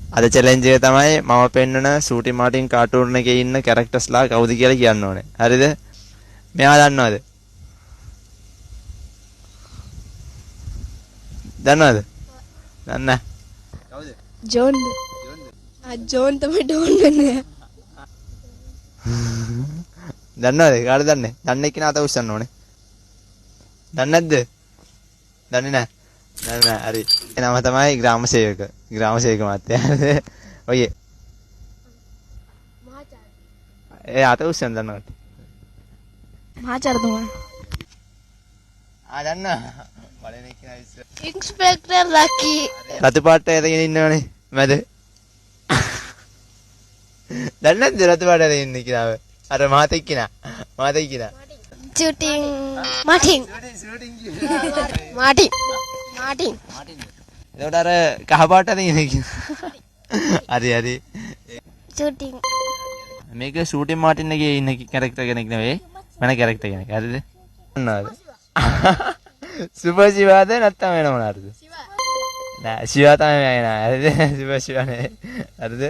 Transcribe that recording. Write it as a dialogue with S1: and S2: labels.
S1: අද චැලෙන්ජ් එක තමයි මම පෙන්වන සූටි මාටින් කාටූන් එකේ ඉන්න කැරක්ටර්ස්ලා කවුද කියලා කියන්න ඕනේ. හරිද? මෙයා දන්නවද? දන්නවද? දන්නේ. කවුද?
S2: ජෝන්. ජෝන් තමයි ඩෝන් වෙන්නේ.
S1: දන්නවද? කාටද දන්නේ? දන්නේ කෙනා අත උස්සන්න ඕනේ. දන්නේ නැද්ද? දන්නේ නැහැ. දන්නේ නැහැ. හරි. එනම තමයි ග්‍රාම සේවක. ග්‍රාම සේවක මහත්තයා. ඔය. මහාචාර්ය. අත උස්සන්න දන්නවද?
S2: මහාචාර්යතුමා.
S1: දන්නා. බලන්නේ කෙනා ඉස්ස.
S2: ඉන්ස්පෙක්ටර් ලකි.
S1: රතු පාට ඇරගෙන ඉන්නවනේ. මැද. දන්නේ නැද්ද රතු පාට ඇරගෙන ඉන්නේ කිනාව? අර මහතෙක් කිනා. මහතෙක් කිනා.
S2: shooting Martin. Martin.
S1: එතකොට අර කහ පාට ඇරගෙන ඉන්නේ. හරි හරි.
S2: shooting
S1: මේක ෂූටින් මාටින් එකේ ඉන්න කැරක්ටර් කෙනෙක් නෙවෙයි. වෙන කැරක්ටර් කෙනෙක්. හරිද? මොනවාද? සුපර් ශිවාද නැත්නම් වෙන මොනවාද? නෑ ශිවා තමයි නෑ. හරිද? සුපර් ශිවා නේ. හරිද?